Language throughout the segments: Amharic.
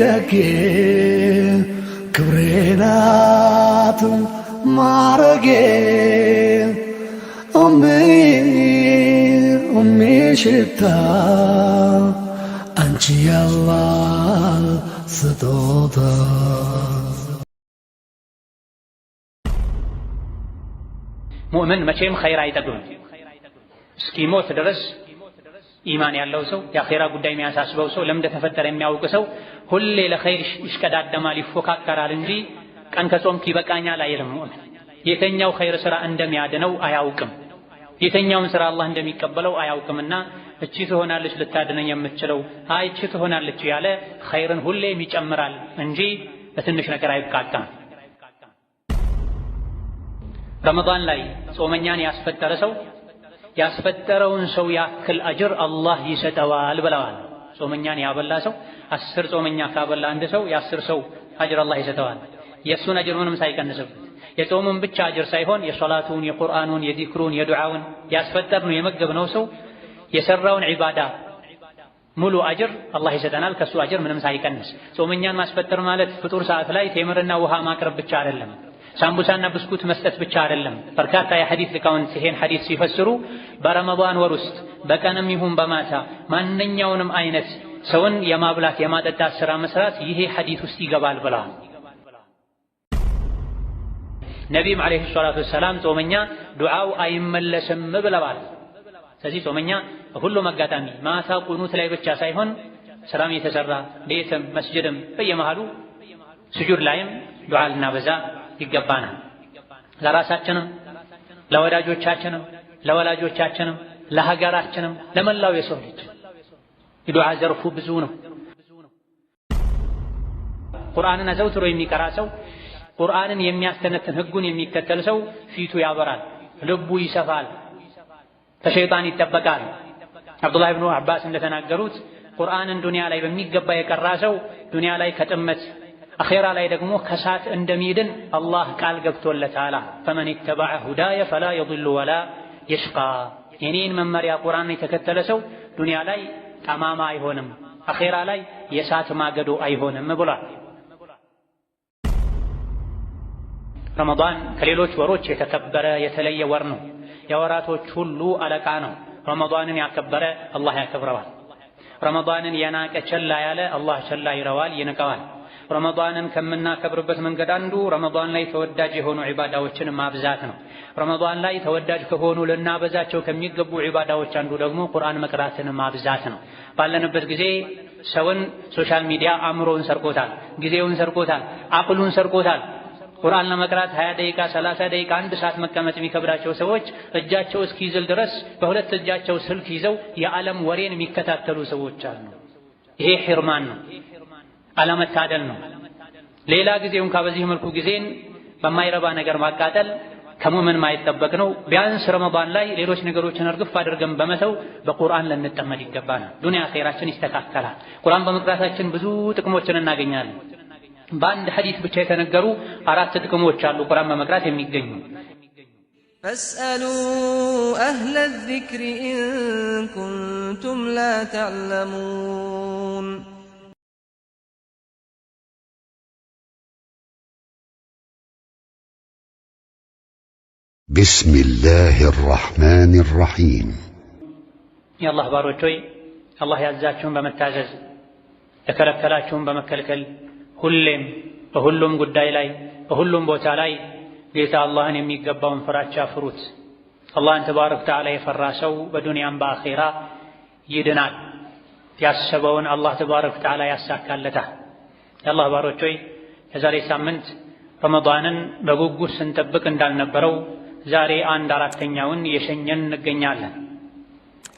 ደጌ ክብሬናት ማረጌ ሽታ አንቺ ያላህ ስጦታ ሙእምን መቼም ኸይር አይጠግብም። እስኪሞት ድረስ ኢማን ያለው ሰው የአኼራ ጉዳይ የሚያሳስበው ሰው ለምን እንደተፈጠረ የሚያውቅ ሰው ሁሌ ለኸይር ይሽቀዳደማል፣ ይፎካከራል እንጂ ቀን ከጾምክ ይበቃኛል አይልም። ሙእምን የተኛው ኸይር ስራ እንደሚያድነው አያውቅም፣ የተኛውን ስራ አላህ እንደሚቀበለው አያውቅምና እቺ ትሆናለች ልታድነኝ የምትችለው እቺ ትሆናለች ያለ ኸይርን ሁሌም ይጨምራል እንጂ በትንሽ ነገር አይብቃቃም። ረመዳን ላይ ጾመኛን ያስፈጠረ ሰው ያስፈጠረውን ሰው ያክል አጅር አላህ ይሰጠዋል ብለዋል። ጾመኛን ያበላ ሰው 10 ጾመኛ ካበላ አንድ ሰው የ10 ሰው አጅር አላህ ይሰጠዋል። የእሱን አጅር ምንም ሳይቀንስበት የጾሙን ብቻ አጅር ሳይሆን የሶላቱን፣ የቁርአኑን፣ የዚክሩን፣ የዱዓውን ያስፈጠርነው የመገብነው ሰው የሰራውን ዒባዳ ሙሉ አጅር አላህ ይሰጠናል ከሱ አጅር ምንም ሳይቀንስ። ጾመኛን ማስፈጠር ማለት ፍጡር ሰዓት ላይ ቴምርና ውሃ ማቅረብ ብቻ አይደለም፣ ሳምቡሳና ብስኩት መስጠት ብቻ አይደለም። በርካታ የሐዲስ ሊቃውንት ይሄን ሐዲስ ሲፈስሩ በረመዳን ወር ውስጥ በቀንም ይሁን በማታ ማንኛውንም አይነት ሰውን የማብላት የማጠጣት ሥራ መስራት ይሄ ሐዲስ ውስጥ ይገባል ብለዋል። ነቢይም ዓለይሂ ሰላቱ ወሰላም ጾመኛ ዱዓው አይመለስም ብለዋል። ስለዚህ ጾመኛ በሁሉም አጋጣሚ ማታ ቁኑት ላይ ብቻ ሳይሆን ስራም የተሰራ ቤትም መስጅድም በየመሃሉ ስጁድ ላይም ዱዓ ልናበዛ ይገባናል። ለራሳችንም ለወዳጆቻችንም ለወላጆቻችንም ለሀገራችንም ለመላው የሰው ልጅ የዱዓ ዘርፉ ብዙ ነው። ቁርአንን አዘውትሮ የሚቀራ ሰው፣ ቁርአንን የሚያስተነትን ህጉን የሚከተል ሰው ፊቱ ያበራል፣ ልቡ ይሰፋል፣ ከሸይጣን ይጠበቃል። አብዱላህ ብኑ አባስ እንደተናገሩት ቁርአንን ዱንያ ላይ በሚገባ የቀራ ሰው ዱንያ ላይ ከጥመት አኼራ ላይ ደግሞ ከሳት እንደሚድን አላህ ቃል ገብቶለታል። ፈመን ኢተበዐ ሁዳየ ፈላ የضل ወላ የሽቃ። የኔን መመሪያ ቁርአን የተከተለ ሰው ዱንያ ላይ ጠማማ አይሆንም፣ አኼራ ላይ የሳት ማገዶ አይሆንም ብሏል። ረመዳን ከሌሎች ወሮች የተከበረ የተለየ ወር ነው። የወራቶች ሁሉ አለቃ ነው። ረመዳንን ያከበረ አላህ ያከብረዋል። ረመዳንን የናቀ ቸላ ያለ አላህ ቸላ ይረዋል፣ ይንቀዋል። ረመዳንን ከምናከብርበት መንገድ አንዱ ረመዳን ላይ ተወዳጅ የሆኑ ዒባዳዎችን ማብዛት ነው። ረመዳን ላይ ተወዳጅ ከሆኑ ልናበዛቸው ከሚገቡ ዒባዳዎች አንዱ ደግሞ ቁርአን መቅራትን ማብዛት ነው። ባለንበት ጊዜ ሰውን ሶሻል ሚዲያ አእምሮውን ሰርቆታል፣ ጊዜውን ሰርቆታል፣ አቅሉን ሰርቆታል። ቁርአን ለመቅራት 20 ደቂቃ 30 ደቂቃ 1 ሰዓት መቀመጥ የሚከብዳቸው ሰዎች እጃቸው እስኪዝል ድረስ በሁለት እጃቸው ስልክ ይዘው የዓለም ወሬን የሚከታተሉ ሰዎች አሉ። ይሄ ሒርማን ነው፣ አለመታደል ነው። ሌላ ጊዜውን በዚህ መልኩ ጊዜን በማይረባ ነገር ማቃጠል ከሙእምን ማይጠበቅ ነው። ቢያንስ ረመዳን ላይ ሌሎች ነገሮችን እርግፍ አድርገን በመተው በቁርአን ልንጠመድ ይገባናል። ዱንያ ኸይራችን ይስተካከላል። ቁርአን በመቅራታችን ብዙ ጥቅሞችን እናገኛለን። በአንድ ሐዲስ ብቻ የተነገሩ 4 ጥቅሞች አሉ ቁርአን በመቅራት የሚገኙ። ፈስአሉ አህለ ዚክሪ ኢን ኩንቱም ላ ተዕለሙን። ቢስሚላሂ ራሕማኒ ራሒም። የአላህ ባሮች ሆይ አላህ ያዛችሁን በመታዘዝ የከለከላችሁን በመከልከል ሁሌም በሁሉም ጉዳይ ላይ በሁሉም ቦታ ላይ ጌታ አላህን የሚገባውን ፍራቻ ፍሩት። አላህን ተባረከ ወተዓላ የፈራ ሰው በዱንያም በአኼራ ይድናል። ያሰበውን አላህ ተባረከ ወተዓላ ያሳካለታል። የአላህ ባሮች ሆይ የዛሬ ሳምንት ረመዳንን በጉጉት ስንጠብቅ እንዳልነበረው ዛሬ 1/4ኛውን የሸኘን እንገኛለን።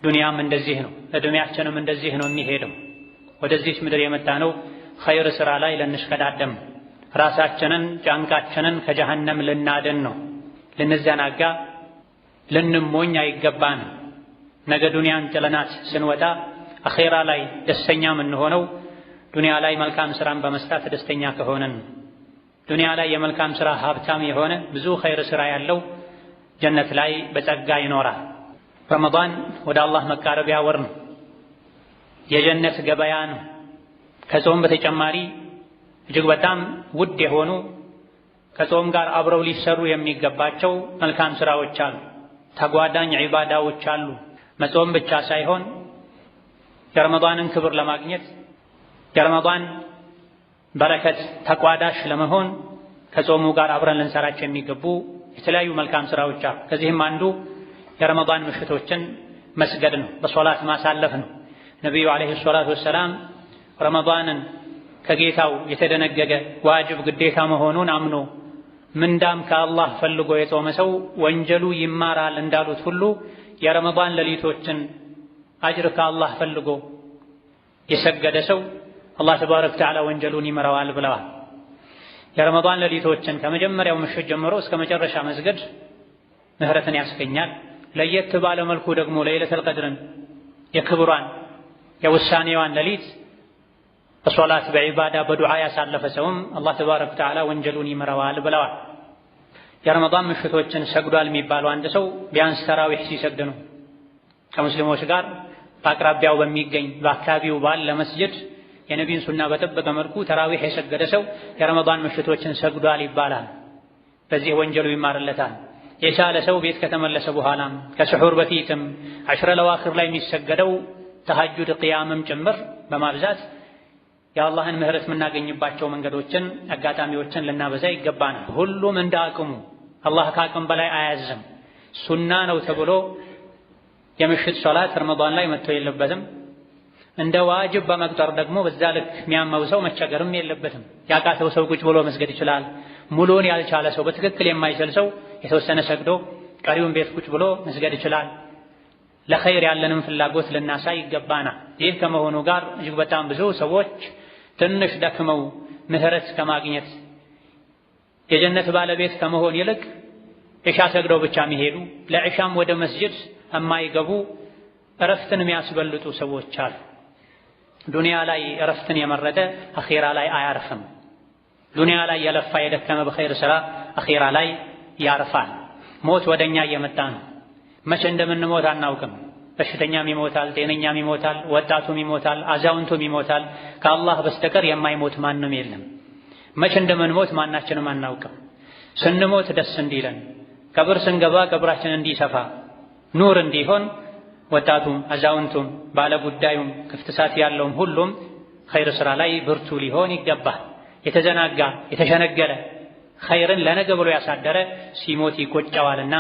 ዱንያም እንደዚህ ነው፣ እድሜያችንም እንደዚህ ነው የሚሄደው። ወደዚች ምድር የመጣ ነው ኸይር ሥራ ላይ ልንሽቀዳደም፣ ራሳችንን ጫንቃችንን ከጀሃነም ልናድን ነው። ልንዘናጋ ልንሞኝ አይገባንም። ነገ ዱንያን ጥለናት ስንወጣ አኼራ ላይ ደስተኛ የምንሆነው ዱንያ ላይ መልካም ሥራን በመስራት ደስተኛ ከሆነን። ዱንያ ላይ የመልካም ሥራ ሀብታም የሆነ ብዙ ኸይር ሥራ ያለው ጀነት ላይ በጸጋ ይኖራል። ረመዳን ወደ አላህ መቃረቢያ ወር ነው። የጀነት ገበያ ነው። ከጾም በተጨማሪ እጅግ በጣም ውድ የሆኑ ከጾም ጋር አብረው ሊሰሩ የሚገባቸው መልካም ስራዎች አሉ። ተጓዳኝ ዒባዳዎች አሉ። መጾም ብቻ ሳይሆን የረመዳንን ክብር ለማግኘት የረመዳን በረከት ተቋዳሽ ለመሆን ከጾሙ ጋር አብረን ልንሰራቸው የሚገቡ የተለያዩ መልካም ስራዎች አሉ። ከዚህም አንዱ የረመዳን ምሽቶችን መስገድ ነው፣ በሶላት ማሳለፍ ነው። ነቢዩ ዓለይሂ ሰላቱ ወሰላም ረመዳንን ከጌታው የተደነገገ ዋጅብ ግዴታ መሆኑን አምኖ ምንዳም ከአላህ ፈልጎ የጾመ ሰው ወንጀሉ ይማራል እንዳሉት ሁሉ የረመዳን ሌሊቶችን አጅር ከአላህ ፈልጎ የሰገደ ሰው አላህ ተባረከ ወተዓላ ወንጀሉን ይመራዋል ብለዋል። የረመዳን ሌሊቶችን ከመጀመሪያው ምሽት ጀምሮ እስከ መጨረሻ መስገድ ምህረትን ያስገኛል። ለየት ባለ መልኩ ደግሞ ለይለቱል ቀድርን የክብሯን የውሳኔዋን ሌሊት በሶላት በዒባዳ በዱዓ ያሳለፈ ሰውም አላህ ተባረከ ወተዓላ ወንጀሉን ይመራዋል ብለዋል። የረመዳን ምሽቶችን ሰግዷል የሚባለው አንድ ሰው ቢያንስ ተራዊሕ ሲሰግድ ነው። ከሙስሊሞች ጋር በአቅራቢያው በሚገኝ በአካባቢው ባለ መስጅድ የነቢዩን ሱና በጠበቀ መልኩ ተራዊሕ የሰገደ ሰው የረመዳን ምሽቶችን ሰግዷል ይባላል። በዚህ ወንጀሉ ይማርለታል። የቻለ ሰው ቤት ከተመለሰ በኋላም ከስሑር በፊትም ዐሽረ ለዋኺር ላይ የሚሰገደው ተሐጁድ ቅያምም ጭምር በማብዛት የአላህን ምህረት የምናገኝባቸው መንገዶችን አጋጣሚዎችን ልናበዛ ይገባናል። ሁሉም እንደ አቅሙ፣ አላህ ከአቅም በላይ አያዝም። ሱና ነው ተብሎ የምሽት ሶላት ረመዳን ላይ መጥቶ የለበትም። እንደ ዋጅብ በመቁጠር ደግሞ በዛ ልክ የሚያመው ሰው መቸገርም የለበትም። ያቃተው ሰው ቁጭ ብሎ መስገድ ይችላል። ሙሉን ያልቻለ ሰው በትክክል የማይችል ሰው የተወሰነ ሰግዶ ቀሪውን ቤት ቁጭ ብሎ መስገድ ይችላል። ለኸይር ያለንም ፍላጎት ልናሳይ ይገባናል። ይህ ከመሆኑ ጋር እጅግ በጣም ብዙ ሰዎች ትንሽ ደክመው ምህረት ከማግኘት የጀነት ባለቤት ከመሆን ይልቅ ኢሻ ሰግደው ብቻ የሚሄዱ ለኢሻም ወደ መስጅድ የማይገቡ እረፍትን የሚያስበልጡ ሰዎች አሉ። ዱንያ ላይ እረፍትን የመረጠ አኺራ ላይ አያርፍም። ዱንያ ላይ የለፋ የደከመ በኸይር ሥራ አኺራ ላይ ያርፋል። ሞት ወደኛ እየመጣ ነው። መቼ እንደምንሞት አናውቅም። በሽተኛም ይሞታል፣ ጤነኛም ይሞታል፣ ወጣቱም ይሞታል፣ አዛውንቱም ይሞታል። ከአላህ በስተቀር የማይሞት ማንም የለም። መቼ እንደምንሞት ማናችንም አናውቅም። ስንሞት ደስ እንዲለን፣ ቀብር ስንገባ ቀብራችን እንዲሰፋ ኑር እንዲሆን ወጣቱም አዛውንቱም ባለጉዳዩም ክፍት ሰዓት ያለውም ሁሉም ኸይር ሥራ ላይ ብርቱ ሊሆን ይገባል። የተዘናጋ የተሸነገለ ኸይርን ለነገ ብሎ ያሳደረ ሲሞት ይቆጨዋልና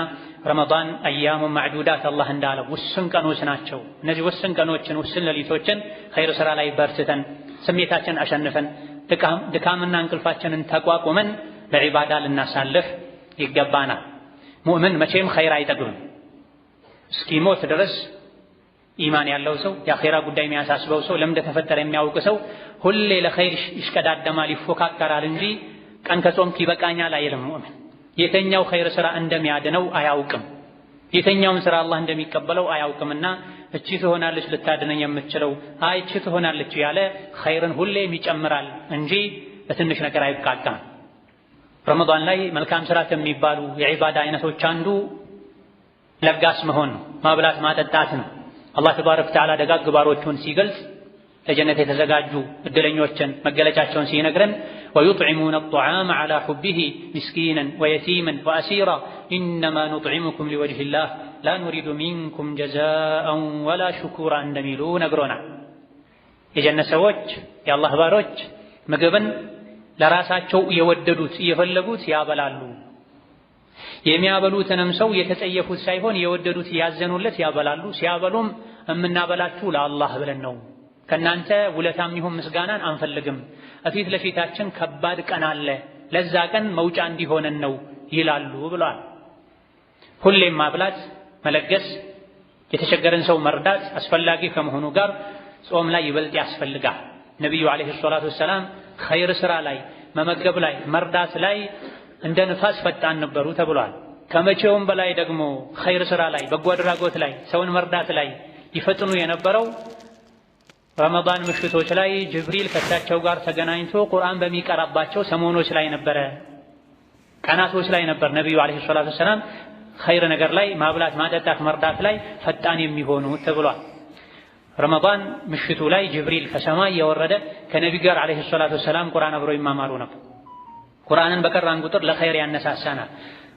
ረመዳን አያሙ ማዕዱዳት አላህ እንዳለው ውስን ቀኖች ናቸው። እነዚህ ውስን ቀኖችን ውስን ሌሊቶችን ኸይር ሥራ ላይ በርትተን ስሜታችን አሸንፈን ድካምና እንቅልፋችንን ተቋቁመን ለዒባዳ ልናሳልፍ ይገባናል። ሙእምን መቼም ኸይር አይጠግብም። እስኪሞት ድረስ ኢማን ያለው ሰው የአኼራ ጉዳይ የሚያሳስበው ሰው ለምን እንደተፈጠረ የሚያውቅ ሰው ሁሌ ለኸይር ይሽቀዳደማል፣ ይፎካከራል እንጂ ቀን ከጾምክ ይበቃኛል አይልም። ሙእምን የተኛው ኸይር ሥራ እንደሚያድነው አያውቅም። የተኛውን ሥራ አላህ እንደሚቀበለው አያውቅምና እቺ ትሆናለች ልታድነኝ የምትችለው እቺ ትሆናለች ያለ ኸይርን ሁሌም ይጨምራል እንጂ በትንሽ ነገር አይብቃቃም። ረመዳን ላይ መልካም ሥራ ከሚባሉ የዒባዳ አይነቶች አንዱ ለጋስ መሆን ነው፣ ማብላት ማጠጣት ነው። አላህ ተባረከ ወተዓላ ደጋግ ባሮቹን ሲገልጽ ለጀነት የተዘጋጁ እድለኞችን መገለጫቸውን ሲነግረን ወዩጥዒሙነ አጥዓመ ዐላ ሑቢሂ ምስኪነን ወየቲመን ወአሲራ ኢነማ ኑጥዒሙኩም ሊወጅሂላህ ላ ኑሪዱ ሚንኩም ጀዛአን ወላ ሹኩራ እንደሚሉ ነግሮናል። የጀነት ሰዎች የአላህ ባሮች ምግብን ለራሳቸው የወደዱት እየፈለጉት ያበላሉ። የሚያበሉትንም ሰው የተጸየፉት ሳይሆን የወደዱት ያዘኑለት ያበላሉ። ሲያበሉም እምናበላችሁ ለአላህ ብለን ነው፣ ከእናንተ ውለታም ይሁን ምስጋናን አንፈልግም። እፊት ለፊታችን ከባድ ቀን አለ፣ ለዛ ቀን መውጫ እንዲሆነን ነው ይላሉ ብሏል። ሁሌም ማብላት፣ መለገስ፣ የተቸገረን ሰው መርዳት አስፈላጊ ከመሆኑ ጋር ጾም ላይ ይበልጥ ያስፈልጋል። ነቢዩ ዓለይሂ ሰላቱ ወሰላም ኸይር ሥራ ላይ መመገብ ላይ መርዳት ላይ እንደ ንፋስ ፈጣን ነበሩ ተብሏል። ከመቼውም በላይ ደግሞ ኸይር ሥራ ላይ በጎ አድራጎት ላይ ሰውን መርዳት ላይ ይፈጥኑ የነበረው ረመዳን ምሽቶች ላይ ጅብሪል ከእሳቸው ጋር ተገናኝቶ ቁርአን በሚቀራባቸው ሰሞኖች ላይ ነበረ፣ ቀናቶች ላይ ነበር ነቢዩ ዓለይሂ ሰላቱ ወሰላም ኸይር ነገር ላይ ማብላት፣ ማጠጣት፣ መርዳት ላይ ፈጣን የሚሆኑ ተብሏል። ረመዳን ምሽቱ ላይ ጅብሪል ከሰማይ የወረደ ከነቢ ጋር አለይሂ ሰላቱ ወሰላም ቁርአን አብረው ይማማሩ ነበር። ቁርአንን በቀራን ቁጥር ለኸይር ያነሳሳናል።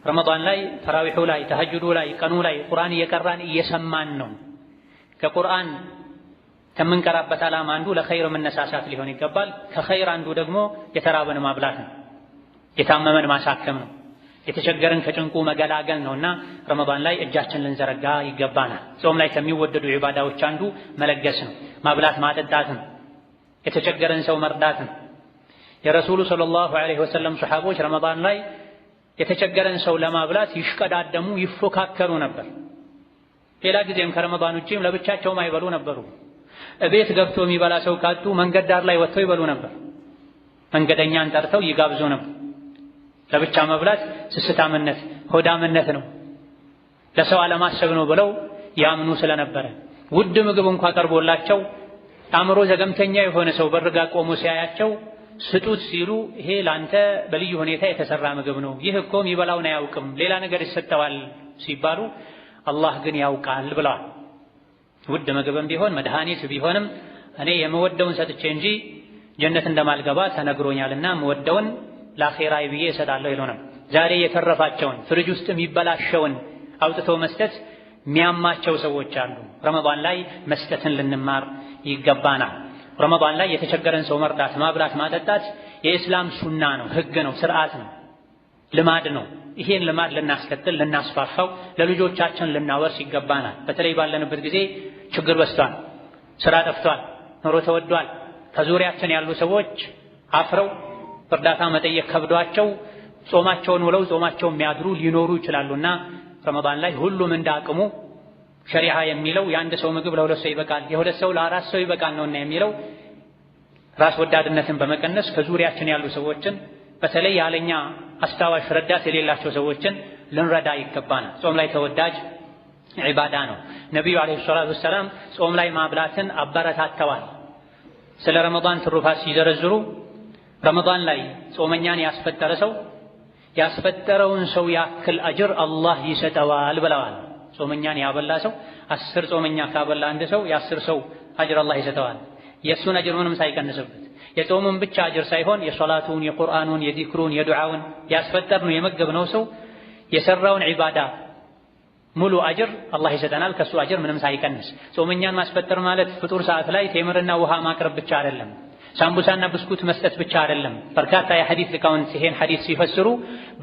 ረመዳን ላይ ተራዊሑ ላይ ተሐጁዱ ላይ ቀኑ ላይ ቁርአን እየቀራን እየሰማን ነው። ከቁርአን ከምንቀራበት ዓላማ አንዱ ለኸይር መነሳሳት ሊሆን ይገባል። ከኸይር አንዱ ደግሞ የተራበን ማብላት ነው፣ የታመመን ማሳከም ነው፣ የተቸገረን ከጭንቁ መገላገል ነውና ረመዳን ላይ እጃችን ልንዘረጋ ይገባናል። ጾም ላይ ከሚወደዱ ዒባዳዎች አንዱ መለገስ ነው፣ ማብላት ማጠጣት ነው፣ የተቸገረን ሰው መርዳት ነው። የረሱሉ ሰለላሁ ዐለይሂ ወሰለም ሰሓቦች ረመዳን ላይ የተቸገረን ሰው ለማብላት ይሽቀዳደሙ ይፎካከሩ ነበር። ሌላ ጊዜም ከረመዳን ውጪም ለብቻቸውም አይበሉ ነበሩ። እቤት ገብቶ የሚበላ ሰው ካጡ መንገድ ዳር ላይ ወጥተው ይበሉ ነበር። መንገደኛን ጠርተው ይጋብዙ ነበር። ለብቻ መብላት ስስታምነት፣ ሆዳምነት ነው፣ ለሰው አለማሰብ ነው ብለው ያምኑ ስለነበረ ውድ ምግብ እንኳ ቀርቦላቸው አእምሮ ዘገምተኛ የሆነ ሰው በርጋ ቆሞ ሲያያቸው ስጡት ሲሉ ይሄ ላንተ በልዩ ሁኔታ የተሰራ ምግብ ነው፣ ይህ እኮ የሚበላውን አያውቅም፣ ሌላ ነገር ይሰጠዋል ሲባሉ አላህ ግን ያውቃል ብለዋል። ውድ ምግብም ቢሆን መድኃኒት ቢሆንም እኔ የምወደውን ሰጥቼ እንጂ ጀነት እንደማልገባ ተነግሮኛልና የምወደውን ለአኼራዬ ብዬ እሰጣለሁ ይሉንም። ዛሬ የተረፋቸውን ፍሪጅ ውስጥ የሚበላሸውን አውጥቶ መስጠት የሚያማቸው ሰዎች አሉ። ረመዳን ላይ መስጠትን ልንማር ይገባናል። ረመዳን ላይ የተቸገረን ሰው መርዳት፣ ማብላት፣ ማጠጣት የኢስላም ሱና ነው፣ ህግ ነው፣ ስርዓት ነው፣ ልማድ ነው። ይሄን ልማድ ልናስከትል፣ ልናስፋፋው፣ ለልጆቻችን ልናወርስ ይገባናል። በተለይ ባለንበት ጊዜ ችግር በዝቷል፣ ስራ ጠፍቷል፣ ኑሮ ተወዷል። ከዙሪያችን ያሉ ሰዎች አፍረው እርዳታ መጠየቅ ከብዷቸው ጾማቸውን ውለው ጾማቸውን የሚያድሩ ሊኖሩ ይችላሉና ረመዳን ላይ ሁሉም እንዳቅሙ ሸሪዓ የሚለው የአንድ ሰው ምግብ ለሁለት ሰው ይበቃል፣ የሁለት ሰው ለአራት ሰው ይበቃል ነውና የሚለው ራስ ወዳድነትን በመቀነስ ከዙሪያችን ያሉ ሰዎችን በተለይ ያለኛ አስታዋሽ ረዳት የሌላቸው ሰዎችን ልንረዳ ይገባናል። ጾም ላይ ተወዳጅ ዒባዳ ነው። ነቢዩ ዓለይሂ ሰላቱ ወሰላም ጾም ላይ ማብላትን አበረታተዋል። ስለ ረመዳን ትሩፋት ሲዘረዝሩ ረመዳን ላይ ጾመኛን ያስፈጠረ ሰው ያስፈጠረውን ሰው ያክል አጅር አላህ ይሰጠዋል ብለዋል። ጾመኛን ያበላ ሰው 10 ጾመኛ ካበላ አንድ ሰው የ10 ሰው አጅር አላህ ይሰጠዋል። የእሱን አጅር ምንም ሳይቀንስበት የጾሙን ብቻ አጅር ሳይሆን የሶላቱን፣ የቁርአኑን፣ የዚክሩን፣ የዱዓውን ያስፈጠርነው የመገብነው ሰው የሰራውን ዒባዳ ሙሉ አጅር አላህ ይሰጠናል፣ ከሱ አጅር ምንም ሳይቀንስ። ጾመኛን ማስፈጠር ማለት ፍጡር ሰዓት ላይ ቴምርና ውሃ ማቅረብ ብቻ አይደለም፣ ሳምቡሳና ብስኩት መስጠት ብቻ አይደለም። በርካታ የሐዲስ ሊቃውንት ይሄን ሐዲስ ሲፈስሩ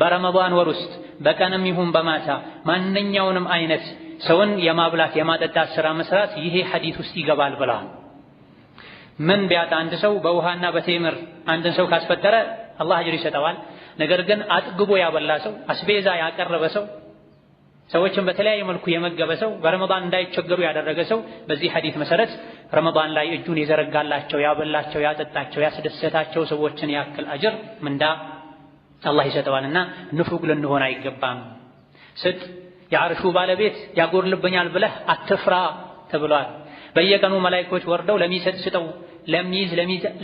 በረመዳን ወር ውስጥ በቀንም ይሁን በማታ ማንኛውንም አይነት ሰውን የማብላት የማጠጣት ስራ መስራት ይሄ ሐዲስ ውስጥ ይገባል ብለዋል። ምን ቢያጣ አንድ ሰው በውሃና በቴምር አንድን ሰው ካስፈጠረ አላህ አጅር ይሰጠዋል። ነገር ግን አጥግቦ ያበላ ሰው፣ አስቤዛ ያቀረበ ሰው፣ ሰዎችን በተለያየ መልኩ የመገበ ሰው፣ በረመዳን እንዳይቸገሩ ያደረገ ሰው በዚህ ሐዲስ መሰረት ረመዳን ላይ እጁን የዘረጋላቸው፣ ያበላቸው፣ ያጠጣቸው፣ ያስደሰታቸው ሰዎችን ያክል አጅር ምንዳ አላህ ይሰጠዋልና ንፉግ ልንሆን አይገባም። ስጥ፣ የዓርሹ ባለቤት ያጎርልብኛል ብለህ አትፍራ ተብሏል። በየቀኑ መላእክቶች ወርደው ለሚሰጥ ስጠው፣ ለሚይዝ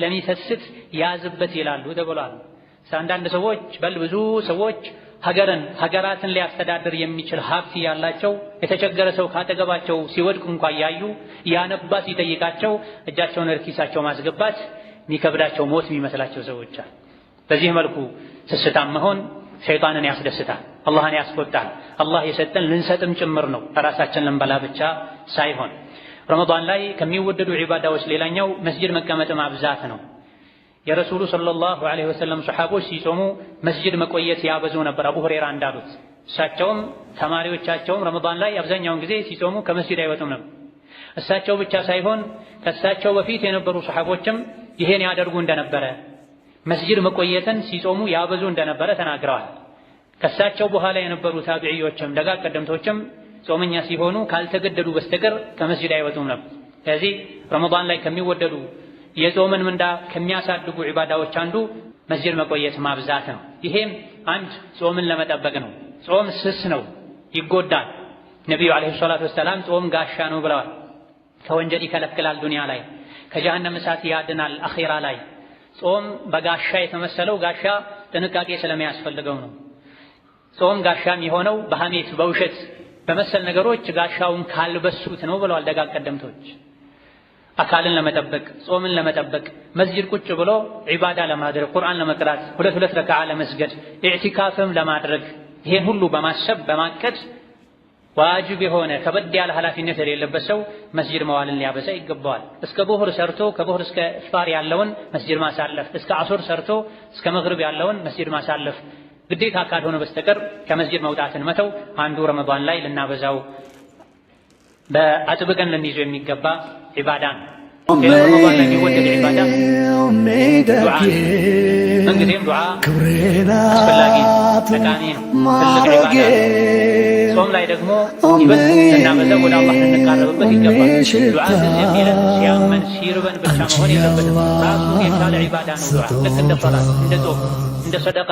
ለሚሰስት ያዝበት ይላሉ ተብሏል። አንዳንድ ሰዎች ብዙ ሰዎች ሀገራትን ሊያስተዳድር የሚችል ሀብት ያላቸው የተቸገረ ሰው ካጠገባቸው ሲወድቅ እንኳን ያዩ ያነባ ሲጠይቃቸው እጃቸውን ኪሳቸው ማስገባት የሚከብዳቸው ሞት የሚመስላቸው ሰዎች አሉ። በዚህ መልኩ ስስታም መሆን ሸይጣንን ያስደስታል፣ አላህን ያስቆጣል። አላህ የሰጠን ልንሰጥም ጭምር ነው፣ ራሳችን ልንበላ ብቻ ሳይሆን። ረመዳን ላይ ከሚወደዱ ዒባዳዎች ሌላኛው መስጂድ መቀመጥ ማብዛት ነው። የረሱሉ ሰለላሁ ዐለይሂ ወሰለም ሰሓቦች ሲጾሙ መስጂድ መቆየት ያበዙ ነበር። አቡ ሁረይራ እንዳሉት እሳቸውም ተማሪዎቻቸውም ረመዳን ላይ አብዛኛውን ጊዜ ሲጾሙ ከመስጂድ አይወጡም ነበር። እሳቸው ብቻ ሳይሆን ከእሳቸው በፊት የነበሩ ሰሓቦችም ይሄን ያደርጉ እንደነበረ፣ መስጂድ መቆየትን ሲጾሙ ያበዙ እንደነበረ ተናግረዋል። ከእሳቸው በኋላ የነበሩ ታቢዒዎችም ደጋግ ቀደምቶችም ጾመኛ ሲሆኑ ካልተገደዱ በስተቀር ከመስጂድ አይወጡም ነበር። ስለዚህ ረመዳን ላይ ከሚወደዱ የጾምን ምንዳ ከሚያሳድጉ ዒባዳዎች አንዱ መስጂድ መቆየት ማብዛት ነው። ይሄም አንድ ጾምን ለመጠበቅ ነው። ጾም ስስ ነው፣ ይጎዳል። ነቢዩ ዓለይሂ ሰላቱ ወሰላም ጾም ጋሻ ነው ብለዋል። ከወንጀል ይከለክላል ዱንያ ላይ፣ ከጀሃነም እሳት ያድናል አኺራ ላይ። ጾም በጋሻ የተመሰለው ጋሻ ጥንቃቄ ስለሚያስፈልገው ነው። ጾም ጋሻ የሚሆነው በሐሜት በውሸት በመሰል ነገሮች ጋሻውን ካልበሱት ነው ብለዋል ደጋግ ቀደምቶች። አካልን ለመጠበቅ ጾምን ለመጠበቅ መስጂድ ቁጭ ብሎ ዒባዳ ለማድረግ ቁርአን ለመቅራት ሁለት ረካዓ ለመስገድ ኢዕቲካፍም ለማድረግ ይሄን ሁሉ በማሰብ በማቀድ ዋጅብ የሆነ ከበድ ያለ ኃላፊነት የሌለበት ሰው መስጂድ መዋልን ሊያበዛ ይገባዋል። እስከ ዙህር ሰርቶ ከዙህር እስከ ኢፍጣር ያለውን መስጂድ ማሳለፍ፣ እስከ ዐሱር ሰርቶ እስከ መግሪብ ያለውን መስጂድ ማሳለፍ ግዴታ ካልሆነ በስተቀር ከመስጂድ መውጣትን መተው አንዱ ረመዳን ላይ ልናበዛው በአጥብቀን ልንይዘው የሚገባ ዒባዳ ነው። ረመዳን ላይ የሚወደድ ዒባዳ ዱዓ ነው። እንግዲህም ዱዓ አስፈላጊ ነው፣ ጠቃሚ ነው፣ ትልቅ ዒባዳ ነው። ጾም ላይ ደግሞ ይበልጥ ልናበዛው ወደ አላህ ልንቃረብበት ይገባል። ዱዓ ግን የሚለን ሲያመን ሲርበን ብቻ መሆን የለበትም። ራሱን የቻለ ዒባዳ ነው ዱዓ። ልክ እንደ ሶላት፣ እንደ ጾም፣ እንደ ሰደቃ